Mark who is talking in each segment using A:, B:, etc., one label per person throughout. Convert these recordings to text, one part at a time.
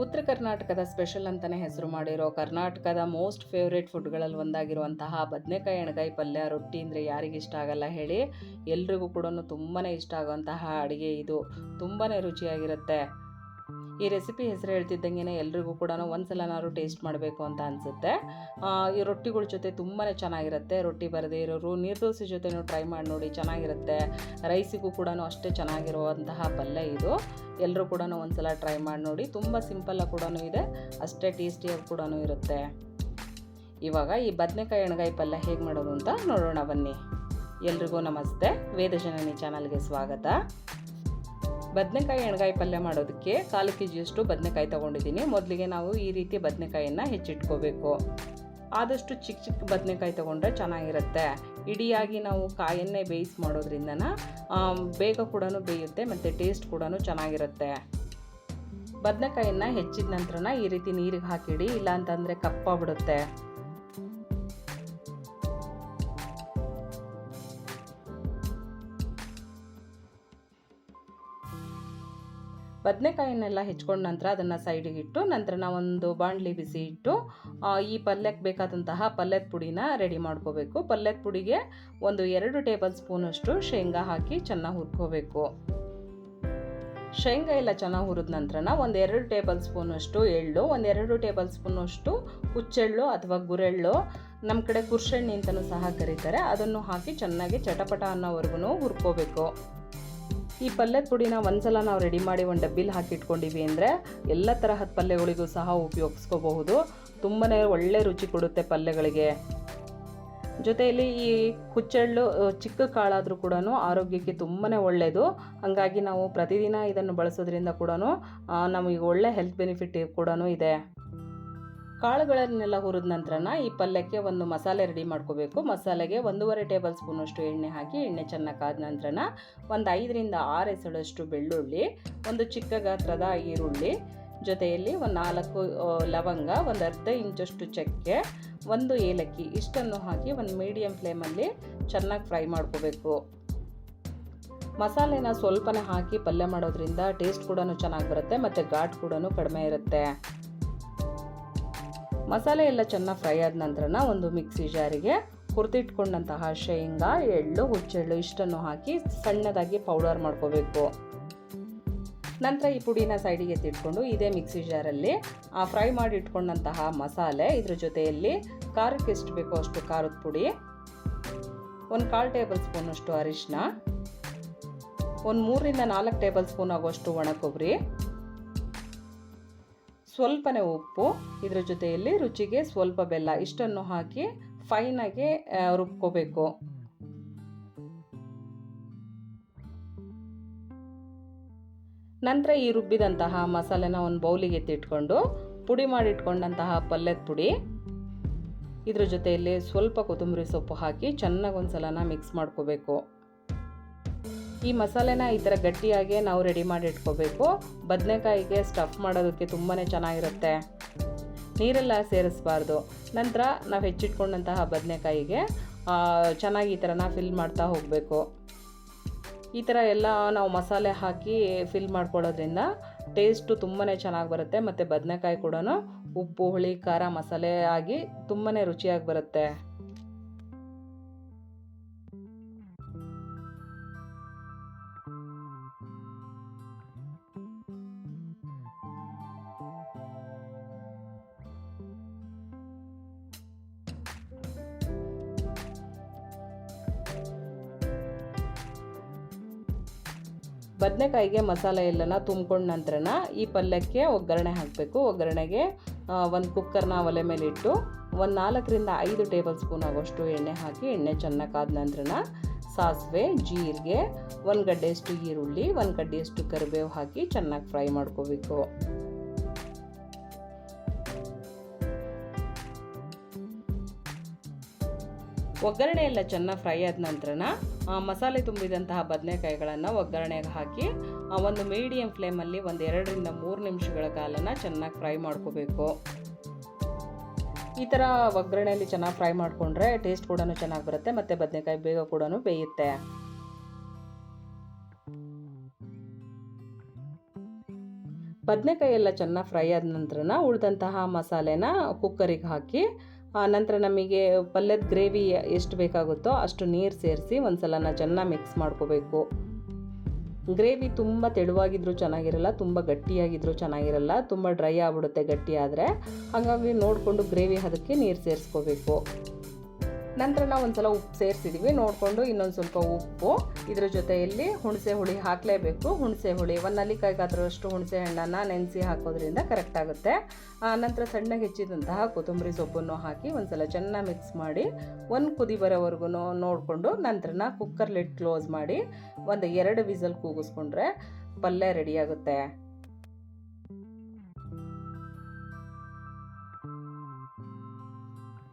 A: ಉತ್ತರ ಕರ್ನಾಟಕದ ಸ್ಪೆಷಲ್ ಅಂತಲೇ ಹೆಸರು ಮಾಡಿರೋ ಕರ್ನಾಟಕದ ಮೋಸ್ಟ್ ಫೇವ್ರೇಟ್ ಫುಡ್ಗಳಲ್ಲಿ ಒಂದಾಗಿರುವಂತಹ ಬದನೆಕಾಯಿ ಎಣ್ಗಾಯಿ ಪಲ್ಯ ರೊಟ್ಟಿ ಅಂದರೆ ಯಾರಿಗಿಷ್ಟ ಆಗಲ್ಲ ಹೇಳಿ. ಎಲ್ರಿಗೂ ಕೂಡ ತುಂಬಾ ಇಷ್ಟ ಆಗುವಂತಹ ಅಡುಗೆ ಇದು. ತುಂಬಾ ರುಚಿಯಾಗಿರುತ್ತೆ. ಈ ರೆಸಿಪಿ ಹೆಸರು ಹೇಳ್ತಿದ್ದಂಗೆ ಎಲ್ರಿಗೂ ಕೂಡ ಒಂದ್ಸಲನಾದ್ರು ಟೇಸ್ಟ್ ಮಾಡಬೇಕು ಅಂತ ಅನಿಸುತ್ತೆ. ಈ ರೊಟ್ಟಿಗಳ ಜೊತೆ ತುಂಬಾ ಚೆನ್ನಾಗಿರುತ್ತೆ. ರೊಟ್ಟಿ ಬರದೇ ಇರೋರು ನೀರ್ದೋಸೆ ಜೊತೆನೂ ಟ್ರೈ ಮಾಡಿ ನೋಡಿ, ಚೆನ್ನಾಗಿರುತ್ತೆ. ರೈಸಿಗೂ ಕೂಡ ಅಷ್ಟೇ ಚೆನ್ನಾಗಿರುವಂತಹ ಪಲ್ಯ ಇದು. ಎಲ್ಲರೂ ಕೂಡ ಒಂದ್ಸಲ ಟ್ರೈ ಮಾಡಿ ನೋಡಿ. ತುಂಬ ಸಿಂಪಲ್ಲಾಗಿ ಕೂಡ ಇದೆ, ಅಷ್ಟೇ ಟೇಸ್ಟಿಯಾಗಿ ಕೂಡ ಇರುತ್ತೆ. ಇವಾಗ ಈ ಬದನೆಕಾಯಿ ಎಣ್ಗಾಯಿ ಪಲ್ಯ ಹೇಗೆ ಮಾಡೋದು ಅಂತ ನೋಡೋಣ ಬನ್ನಿ. ಎಲ್ರಿಗೂ ನಮಸ್ತೆ, ವೇದಜನನಿ ಚಾನಲ್ಗೆ ಸ್ವಾಗತ. ಬದನೆಕಾಯಿ ಎಣ್ಗಾಯಿ ಪಲ್ಯ ಮಾಡೋದಕ್ಕೆ 1/4 kg ಬದನೆಕಾಯಿ ತೊಗೊಂಡಿದ್ದೀನಿ. ಮೊದಲಿಗೆ ನಾವು ಈ ರೀತಿ ಬದನೆಕಾಯಿಯನ್ನು ಹೆಚ್ಚಿಟ್ಕೋಬೇಕು. ಆದಷ್ಟು ಚಿಕ್ಕ ಚಿಕ್ಕ ಬದನೆಕಾಯಿ ತೊಗೊಂಡ್ರೆ ಚೆನ್ನಾಗಿರುತ್ತೆ. ಇಡಿಯಾಗಿ ನಾವು ಕಾಯನ್ನೇ ಬೇಯಿಸಿ ಮಾಡೋದ್ರಿಂದ ಬೇಗ ಕೂಡ ಬೇಯುತ್ತೆ ಮತ್ತು ಟೇಸ್ಟ್ ಕೂಡ ಚೆನ್ನಾಗಿರುತ್ತೆ. ಬದನೆಕಾಯಿಯನ್ನು ಹೆಚ್ಚಿದ ನಂತರ ಈ ರೀತಿ ನೀರಿಗೆ ಹಾಕಿಡಿ, ಇಲ್ಲಾಂತಂದರೆ ಕಪ್ಪಾಗ್ಬಿಡುತ್ತೆ. ಬದನೆಕಾಯಿನೆಲ್ಲ ಹೆಚ್ಕೊಂಡ ನಂತರ ಅದನ್ನು ಸೈಡಿಗೆ ಇಟ್ಟು, ನಂತರ ನಾವೊಂದು ಬಾಣಲಿ ಬಿಸಿ ಇಟ್ಟು ಈ ಪಲ್ಯಕ್ಕೆ ಬೇಕಾದಂತಹ ಪಲ್ಯದ ಪುಡಿನ ರೆಡಿ ಮಾಡ್ಕೋಬೇಕು. ಪಲ್ಯದ ಪುಡಿಗೆ 2 ಟೇಬಲ್ ಸ್ಪೂನಷ್ಟು ಶೇಂಗಾ ಹಾಕಿ ಚೆನ್ನಾಗಿ ಹುರ್ಕೋಬೇಕು. ಶೇಂಗಾ ಎಲ್ಲ ಚೆನ್ನಾಗಿ ಹುರಿದ ನಂತರ 2 ಟೇಬಲ್ ಸ್ಪೂನಷ್ಟು ಎಳ್ಳು, 2 ಟೇಬಲ್ ಸ್ಪೂನಷ್ಟು ಹುಚ್ಚೆಳ್ಳು ಅಥವಾ ಗುರೆಳ್ಳು, ನಮ್ಮ ಕಡೆ ಕುರ್ಷೆಣ್ಣೆ ಅಂತಲೂ ಸಹ ಕರೀತಾರೆ, ಅದನ್ನು ಹಾಕಿ ಚೆನ್ನಾಗಿ ಚಟಪಟ ಅನ್ನೋವರೆಗೂ ಹುರ್ಕೋಬೇಕು. ಈ ಪಲ್ಯದ ಪುಡಿನ ಒಂದ್ಸಲ ನಾವು ರೆಡಿ ಮಾಡಿ ಒಂದು ಡಬ್ಬಿಲಿ ಹಾಕಿಟ್ಕೊಂಡಿವಿ ಅಂದರೆ ಎಲ್ಲ ತರಹದ ಪಲ್ಯಗಳಿಗೂ ಸಹ ಉಪಯೋಗಿಸ್ಕೋಬಹುದು. ತುಂಬಾ ಒಳ್ಳೆ ರುಚಿ ಕೊಡುತ್ತೆ ಪಲ್ಯಗಳಿಗೆ. ಜೊತೆಯಲ್ಲಿ ಈ ಹುಚ್ಚೆಳ್ಳು ಚಿಕ್ಕ ಕಾಳಾದರೂ ಕೂಡ ಆರೋಗ್ಯಕ್ಕೆ ತುಂಬಾ ಒಳ್ಳೆಯದು. ಹಾಗಾಗಿ ನಾವು ಪ್ರತಿದಿನ ಇದನ್ನು ಬಳಸೋದ್ರಿಂದ ಕೂಡ ನಮಗೆ ಒಳ್ಳೆ ಹೆಲ್ತ್ ಬೆನಿಫಿಟ್ ಕೂಡ ಇದೆ. ಕಾಳುಗಳನ್ನೆಲ್ಲ ಹುರಿದ ನಂತರ ಈ ಪಲ್ಯಕ್ಕೆ ಒಂದು ಮಸಾಲೆ ರೆಡಿ ಮಾಡ್ಕೋಬೇಕು. ಮಸಾಲೆಗೆ 1.5 ಟೇಬಲ್ ಸ್ಪೂನಷ್ಟು ಎಣ್ಣೆ ಹಾಕಿ, ಎಣ್ಣೆ ಚೆನ್ನಾಗಿ ಕಾದ ನಂತರ 5 ರಿಂದ 6 ಎಸಳಷ್ಟು ಬೆಳ್ಳುಳ್ಳಿ, ಒಂದು ಚಿಕ್ಕ ಗಾತ್ರದ ಈರುಳ್ಳಿ, ಜೊತೆಯಲ್ಲಿ 4 ಲವಂಗ, 1/2 ಇಂಚಷ್ಟು ಚಕ್ಕೆ, 1 ಏಲಕ್ಕಿ ಇಷ್ಟನ್ನು ಹಾಕಿ ಒಂದು ಮೀಡಿಯಂ ಫ್ಲೇಮಲ್ಲಿ ಚೆನ್ನಾಗಿ ಫ್ರೈ ಮಾಡ್ಕೋಬೇಕು. ಮಸಾಲೆನ ಸ್ವಲ್ಪನೇ ಹಾಕಿ ಪಲ್ಯ ಮಾಡೋದ್ರಿಂದ ಟೇಸ್ಟ್ ಕೂಡ ಚೆನ್ನಾಗಿ ಬರುತ್ತೆ ಮತ್ತು ಘಾಟ್ ಕೂಡ ಕಡಿಮೆ ಇರುತ್ತೆ. ಮಸಾಲೆ ಎಲ್ಲ ಚೆನ್ನಾಗಿ ಫ್ರೈ ಆದ ನಂತರ ಒಂದು ಮಿಕ್ಸಿ ಜಾರಿಗೆ ಹುರಿದಿಟ್ಕೊಂಡಂತಹ ಶೇಂಗಾ, ಎಳ್ಳು, ಹುಚ್ಚೆಳ್ಳು ಇಷ್ಟನ್ನು ಹಾಕಿ ಸಣ್ಣದಾಗಿ ಪೌಡರ್ ಮಾಡ್ಕೋಬೇಕು. ನಂತರ ಈ ಪುಡಿನ ಸೈಡಿಗೆ ಎತ್ತಿಟ್ಕೊಂಡು ಇದೇ ಮಿಕ್ಸಿ ಜಾರಲ್ಲಿ ಫ್ರೈ ಮಾಡಿ ಇಟ್ಕೊಂಡಂತಹ ಮಸಾಲೆ, ಇದ್ರ ಜೊತೆಯಲ್ಲಿ ಖಾರಕ್ಕೆ ಎಷ್ಟು ಬೇಕೋ ಅಷ್ಟು ಖಾರದ ಪುಡಿ, 1/4 ಟೇಬಲ್ ಸ್ಪೂನಷ್ಟು ಅರಿಶಿನ, 3 ರಿಂದ 4 ಟೇಬಲ್ ಸ್ಪೂನ್ ಆಗುವಷ್ಟು ಒಣ ಕೊಬ್ಬರಿ, ಸ್ವಲ್ಪನೇ ಉಪ್ಪು, ಇದರ ಜೊತೆಯಲ್ಲಿ ರುಚಿಗೆ ಸ್ವಲ್ಪ ಬೆಲ್ಲ ಇಷ್ಟನ್ನು ಹಾಕಿ ಫೈನಾಗಿ ರುಬ್ಕೋಬೇಕು. ನಂತರ ಈ ರುಬ್ಬಿದಂತಹ ಮಸಾಲೆನ ಒಂದು ಬೌಲಿಗೆ ಎತ್ತಿಟ್ಕೊಂಡು ಪುಡಿ ಮಾಡಿಟ್ಕೊಂಡಂತಹ ಪಲ್ಯದ ಪುಡಿ, ಇದ್ರ ಜೊತೆಯಲ್ಲಿ ಸ್ವಲ್ಪ ಕೊತ್ತಂಬರಿ ಸೊಪ್ಪು ಹಾಕಿ ಚೆನ್ನಾಗಿ ಒಂದ್ಸಲನ ಮಿಕ್ಸ್ ಮಾಡ್ಕೋಬೇಕು. ಈ ಮಸಾಲೆನ ಈ ಥರ ಗಟ್ಟಿಯಾಗಿ ನಾವು ರೆಡಿ ಮಾಡಿ ಇಟ್ಕೋಬೇಕು. ಬದನೆಕಾಯಿಗೆ ಸ್ಟಫ್ ಮಾಡೋದಕ್ಕೆ ತುಂಬಾ ಚೆನ್ನಾಗಿರುತ್ತೆ. ನೀರೆಲ್ಲ ಸೇರಿಸಬಾರ್ದು. ನಂತರ ನಾವು ಹೆಚ್ಚಿಟ್ಕೊಂಡಂತಹ ಬದನೆಕಾಯಿಗೆ ಚೆನ್ನಾಗಿ ಈ ಥರನ ಫಿಲ್ ಮಾಡ್ತಾ ಹೋಗಬೇಕು. ಈ ಥರ ಎಲ್ಲ ನಾವು ಮಸಾಲೆ ಹಾಕಿ ಫಿಲ್ ಮಾಡ್ಕೊಳ್ಳೋದ್ರಿಂದ ಟೇಸ್ಟು ತುಂಬಾ ಚೆನ್ನಾಗಿ ಬರುತ್ತೆ ಮತ್ತು ಬದನೆಕಾಯಿ ಕೂಡ ಉಪ್ಪು, ಹುಳಿ, ಖಾರ, ಮಸಾಲೆ ಆಗಿ ತುಂಬಾ ರುಚಿಯಾಗಿ ಬರುತ್ತೆ. ಬದನೆಕಾಯಿಗೆ ಮಸಾಲೆ ಎಲ್ಲನ ತುಂಬ್ಕೊಂಡ ನಂತರ ಈ ಪಲ್ಯಕ್ಕೆ ಒಗ್ಗರಣೆ ಹಾಕಬೇಕು. ಒಗ್ಗರಣೆಗೆ ಒಂದು ಕುಕ್ಕರ್ನ ಒಲೆ ಮೇಲೆ ಇಟ್ಟು 4 ರಿಂದ 5 ಟೇಬಲ್ ಸ್ಪೂನ್ ಆಗೋಷ್ಟು ಎಣ್ಣೆ ಹಾಕಿ, ಎಣ್ಣೆ ಚೆನ್ನಾಗಿ ಕಾದ ನಂತರ ಸಾಸಿವೆ, ಜೀರಿಗೆ, 1 ಗಡ್ಡೆಯಷ್ಟು ಈರುಳ್ಳಿ, 1 ಗಡ್ಡೆಯಷ್ಟು ಕರಿಬೇವು ಹಾಕಿ ಚೆನ್ನಾಗಿ ಫ್ರೈ ಮಾಡ್ಕೋಬೇಕು. ಒಗ್ಗರಣೆ ಎಲ್ಲ ಚೆನ್ನಾಗಿ ಫ್ರೈ ಆದ ನಂತರ ಮಸಾಲೆ ತುಂಬಿದಂತಹ ಬದನೆಕಾಯಿಗಳನ್ನು ಒಗ್ಗರಣೆಗೆ ಹಾಕಿ ಒಂದು ಮೀಡಿಯಂ ಫ್ಲೇಮಲ್ಲಿ 2 ರಿಂದ 3 ನಿಮಿಷಗಳ ಕಾಲನ ಚೆನ್ನಾಗಿ ಫ್ರೈ ಮಾಡ್ಕೋಬೇಕು. ಈ ಥರ ಒಗ್ಗರಣೆಯಲ್ಲಿ ಚೆನ್ನಾಗಿ ಫ್ರೈ ಮಾಡಿಕೊಂಡ್ರೆ ಟೇಸ್ಟ್ ಕೂಡ ಚೆನ್ನಾಗಿ ಬರುತ್ತೆ ಮತ್ತು ಬದನೆಕಾಯಿ ಬೇಗ ಕೂಡ ಬೇಯುತ್ತೆ. ಬದನೆಕಾಯಿ ಎಲ್ಲ ಚೆನ್ನಾಗಿ ಫ್ರೈ ಆದ ನಂತರ ಉಳಿದಂತಹ ಮಸಾಲೆನ ಕುಕ್ಕರಿಗೆ ಹಾಕಿ ನಂತರ ನಮಗೆ ಪಲ್ಯದ ಗ್ರೇವಿ ಎಷ್ಟು ಬೇಕಾಗುತ್ತೋ ಅಷ್ಟು ನೀರು ಸೇರಿಸಿ ಒಂದು ಸಲ ಚೆನ್ನಾಗಿ ಮಿಕ್ಸ್ ಮಾಡ್ಕೋಬೇಕು. ಗ್ರೇವಿ ತುಂಬ ತೆಳುವಾಗಿದ್ರೂ ಚೆನ್ನಾಗಿರಲ್ಲ, ತುಂಬ ಗಟ್ಟಿಯಾಗಿದ್ರೂ ಚೆನ್ನಾಗಿರಲ್ಲ, ತುಂಬ ಡ್ರೈ ಆಗಿಬಿಡುತ್ತೆ ಗಟ್ಟಿ ಆದರೆ. ಹಾಗಾಗಿ ನೋಡಿಕೊಂಡು ಗ್ರೇವಿ ಅದಕ್ಕೆ ನೀರು ಸೇರಿಸ್ಕೋಬೇಕು. ನಂತರ ನಾವು ಒಂದು ಸಲ ಉಪ್ಪು ಸೇರಿಸಿದ್ವಿ, ನೋಡಿಕೊಂಡು ಇನ್ನೊಂದು ಸ್ವಲ್ಪ ಉಪ್ಪು, ಇದರ ಜೊತೆಯಲ್ಲಿ ಹುಣಸೆ ಹುಳಿ ಹಾಕಲೇಬೇಕು. ಹುಣಸೆ ಹುಳಿ 1 ನೆಲ್ಲಿಕಾಯಿ ಗಾತ್ರದಷ್ಟು ಹುಣಸೆ ಹಣ್ಣನ್ನು ನೆನೆಸಿ ಹಾಕೋದ್ರಿಂದ ಕರೆಕ್ಟ್ ಆಗುತ್ತೆ. ನಂತರ ಸಣ್ಣಗೆ ಹೆಚ್ಚಿದಂತಹ ಕೊತ್ತಂಬರಿ ಸೊಪ್ಪನ್ನು ಹಾಕಿ ಒಂದು ಸಲ ಚೆನ್ನಾಗಿ ಮಿಕ್ಸ್ ಮಾಡಿ ಒಂದು ಕುದಿ ಬರೋವರೆಗೂ ನೋಡಿಕೊಂಡು ನಂತರ ಕುಕ್ಕರ್ ಲಿಡ್ ಕ್ಲೋಸ್ ಮಾಡಿ ಒಂದು 2 ವಿಸಲ್ ಕೂಗಿಸ್ಕೊಂಡ್ರೆ ಪಲ್ಯ ರೆಡಿಯಾಗುತ್ತೆ.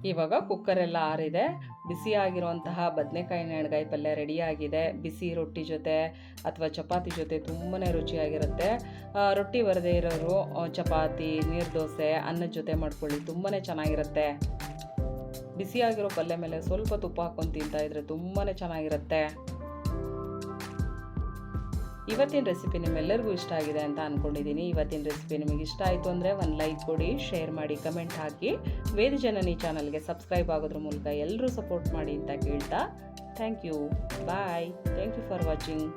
A: ಇವಾಗ ಕುಕ್ಕರೆಲ್ಲ ಆರಿದೆ. ಬಿಸಿಯಾಗಿರುವಂತಹ ಬದನೆಕಾಯಿ ಎಣ್ಗಾಯಿ ಪಲ್ಯ ರೆಡಿಯಾಗಿದೆ. ಬಿಸಿ ರೊಟ್ಟಿ ಜೊತೆ ಅಥವಾ ಚಪಾತಿ ಜೊತೆ ತುಂಬಾ ರುಚಿಯಾಗಿರುತ್ತೆ. ರೊಟ್ಟಿ ಬರದೇ ಇರೋರು ಚಪಾತಿ, ನೀರು ದೋಸೆ, ಅನ್ನದ ಜೊತೆ ಮಾಡ್ಕೊಳ್ಳಿ, ತುಂಬಾ ಚೆನ್ನಾಗಿರುತ್ತೆ. ಬಿಸಿಯಾಗಿರೋ ಪಲ್ಯ ಮೇಲೆ ಸ್ವಲ್ಪ ತುಪ್ಪ ಹಾಕ್ಕೊಂಡು ತಿಂತಾ ಇದ್ರೆ ತುಂಬಾ ಚೆನ್ನಾಗಿರುತ್ತೆ. ಇವತ್ತಿನ ರೆಸಿಪಿ ನಿಮ್ಮೆಲ್ಲರಿಗೂ ಇಷ್ಟ ಆಗಿದೆ ಅಂತ ಅಂದ್ಕೊಂಡಿದ್ದೀನಿ. ಇವತ್ತಿನ ರೆಸಿಪಿ ನಿಮಗೆ ಇಷ್ಟ ಆಯಿತು ಅಂದರೆ ಒಂದು ಲೈಕ್ ಕೊಡಿ, ಶೇರ್ ಮಾಡಿ, ಕಮೆಂಟ್ ಹಾಕಿ. ವೇದ ಜನನಿ ಚಾನಲ್ಗೆ ಸಬ್ಸ್ಕ್ರೈಬ್ ಆಗೋದ್ರ ಮೂಲಕ ಎಲ್ಲರೂ ಸಪೋರ್ಟ್ ಮಾಡಿ ಅಂತ ಕೇಳ್ತಾ thank you. Bye. Thank you for watching.